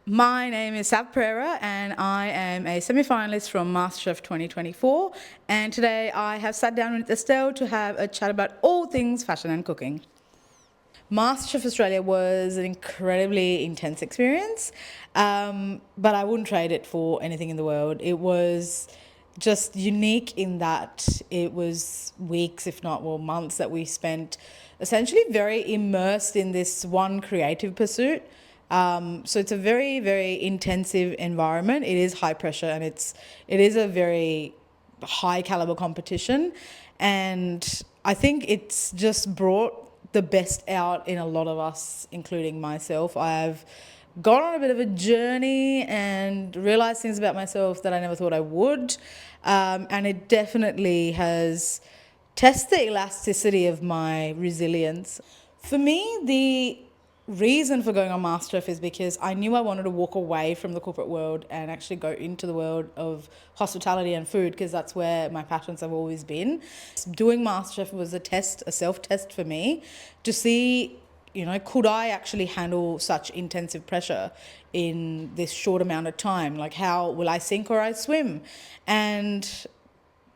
My name is Sav Perera and I am a semi-finalist from MasterChef 2024, and today I have sat down with Estelle to have a chat about all things fashion and cooking. MasterChef Australia was an incredibly intense experience, but I wouldn't trade it for anything in the world. It was just unique in that it was weeks, if not months, that we spent essentially very immersed in this one creative pursuit. So it's a very, very intensive environment. It is high pressure and it is a very high caliber competition, and I think it's just brought the best out in a lot of us, including myself. I've gone on a bit of a journey and realized things about myself that I never thought I would, and it definitely has tested the elasticity of my resilience. For me, the reason for going on MasterChef is because I knew I wanted to walk away from the corporate world and actually go into the world of hospitality and food, because that's where my passions have always been. Doing MasterChef was a self-test for me to see, could I actually handle such intensive pressure in this short amount of time? Like, how will I sink or I swim? And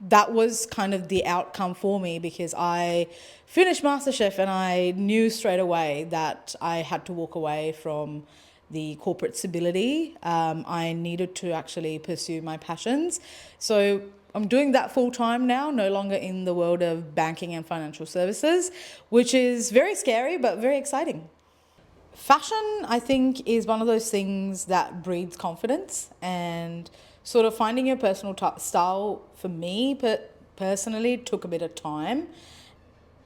that was kind of the outcome for me, because I finished MasterChef and I knew straight away that I had to walk away from the corporate stability. I needed to actually pursue my passions. So I'm doing that full time now, no longer in the world of banking and financial services, which is very scary but very exciting. Fashion, I think, is one of those things that breeds confidence, and sort of finding your personal style for me personally took a bit of time.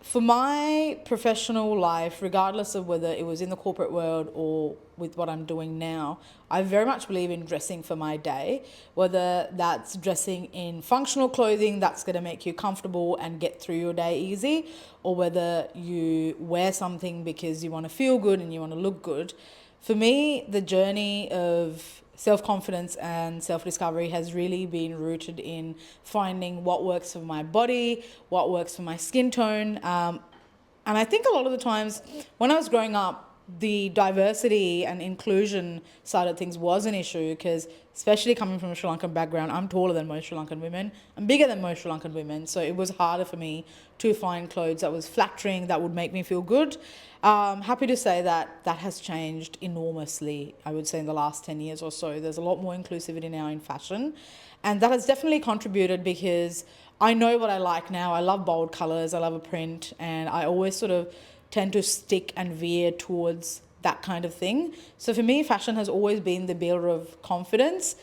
For my professional life, regardless of whether it was in the corporate world or with what I'm doing now, I very much believe in dressing for my day, whether that's dressing in functional clothing that's going to make you comfortable and get through your day easy, or whether you wear something because you want to feel good and you want to look good. For me, the journey of self-confidence and self-discovery has really been rooted in finding what works for my body, what works for my skin tone. And I think a lot of the times when I was growing up, the diversity and inclusion side of things was an issue, because especially coming from a Sri Lankan background, I'm taller than most Sri Lankan women. I'm bigger than most Sri Lankan women. So it was harder for me to find clothes that was flattering, that would make me feel good. Happy to say that that has changed enormously, I would say, in the last 10 years or so. There's a lot more inclusivity now in fashion. And that has definitely contributed, because I know what I like now. I love bold colors, I love a print, and I always sort of tend to stick and veer towards that kind of thing. So for me, fashion has always been the builder of confidence,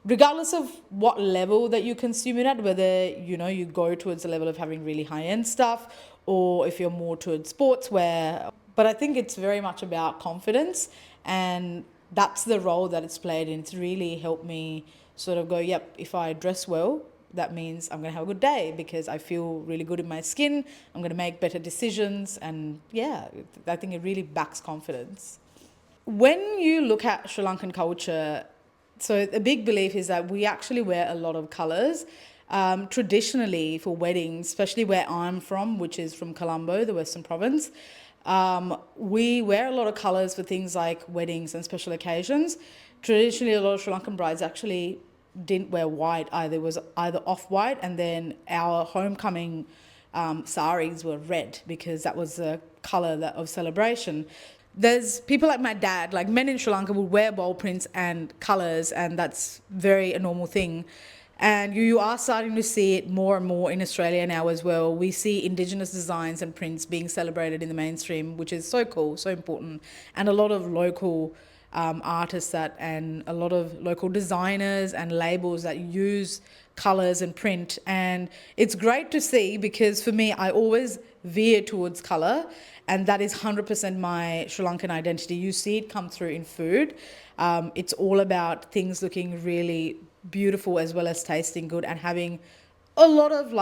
regardless of what level that you consume it at, whether, you go towards the level of having really high-end stuff, or if you're more towards sportswear. But I think it's very much about confidence, and that's the role that it's played, and it's really helped me sort of go, yep, if I dress well, that means I'm going to have a good day because I feel really good in my skin. I'm going to make better decisions. And yeah, I think it really backs confidence. When you look at Sri Lankan culture, so a big belief is that we actually wear a lot of colours. Traditionally for weddings, especially where I'm from, which is from Colombo, the Western Province, we wear a lot of colours for things like weddings and special occasions. Traditionally, a lot of Sri Lankan brides actually didn't wear white either. It was either off-white, and then our homecoming saris were red, because that was the colour of celebration. There's people like my dad, like men in Sri Lanka would wear bold prints and colours, and that's a normal thing. And you are starting to see it more and more in Australia now as well. We see Indigenous designs and prints being celebrated in the mainstream, which is so cool, so important. And a lot of local artists and a lot of local designers and labels that use colours and print. And it's great to see, because for me, I always veer towards colour, and that is 100% my Sri Lankan identity. You see it come through in food. It's all about things looking really beautiful as well as tasting good and having a lot of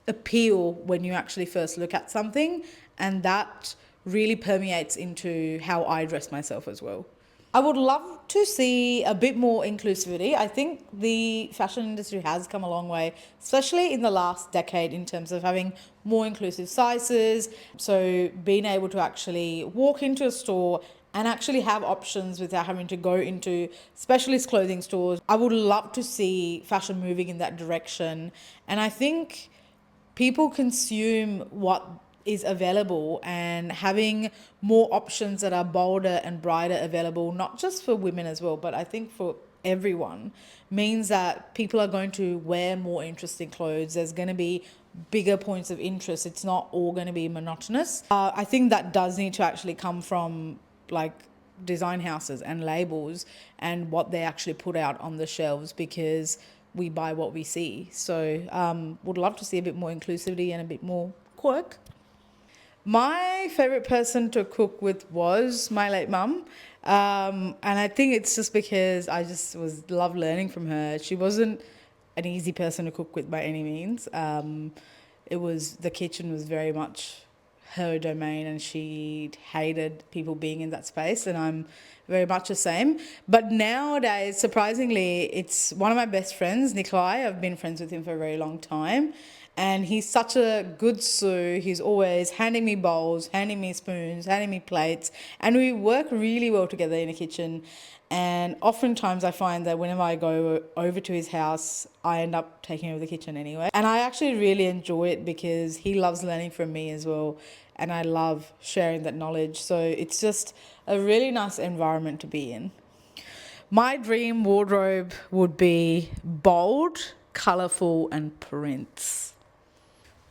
appeal when you actually first look at something, and that really permeates into how I dress myself as well. I would love to see a bit more inclusivity. I think the fashion industry has come a long way, especially in the last decade, in terms of having more inclusive sizes. So being able to actually walk into a store and actually have options without having to go into specialist clothing stores. I would love to see fashion moving in that direction. And I think people consume what is available, and having more options that are bolder and brighter available, not just for women as well, but I think for everyone, means that people are going to wear more interesting clothes. There's going to be bigger points of interest. It's not all going to be monotonous. I think that does need to actually come from like design houses and labels and what they actually put out on the shelves, because we buy what we see. So would love to see a bit more inclusivity and a bit more quirk. My favorite person to cook with was my late mum. And I think it's just because I just love learning from her. She wasn't an easy person to cook with by any means. The kitchen was very much her domain, and she hated people being in that space, and I'm very much the same. But nowadays, surprisingly, it's one of my best friends, Nikolai. I've been friends with him for a very long time, and he's such a good sous. He's always handing me bowls, handing me spoons, handing me plates, and we work really well together in the kitchen. And oftentimes I find that whenever I go over to his house, I end up taking over the kitchen anyway. And I actually really enjoy it because he loves learning from me as well. And I love sharing that knowledge. So it's just a really nice environment to be in. My dream wardrobe would be bold, colourful and prints.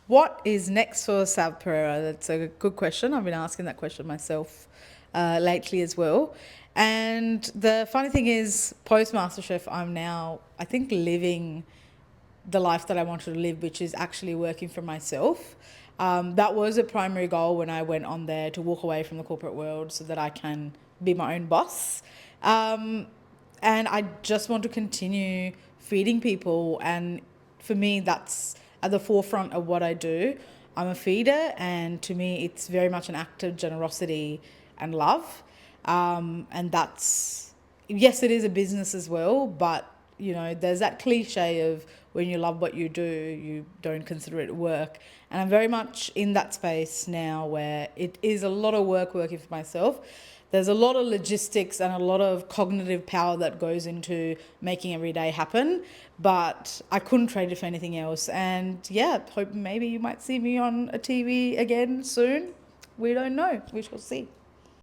What is next for Sav Perera? That's a good question. I've been asking that question myself lately as well. And the funny thing is, post-MasterChef, I'm now, I think, living the life that I wanted to live, which is actually working for myself. That was a primary goal when I went on there, to walk away from the corporate world so that I can be my own boss. And I just want to continue feeding people. And for me, that's at the forefront of what I do. I'm a feeder, and to me, it's very much an act of generosity and love. And that's, yes, it is a business as well, but there's that cliche of when you love what you do, you don't consider it work. And I'm very much in that space now where it is a lot of work working for myself. There's a lot of logistics and a lot of cognitive power that goes into making every day happen, but I couldn't trade it for anything else. And yeah, hope maybe you might see me on a TV again soon. We don't know. We shall see.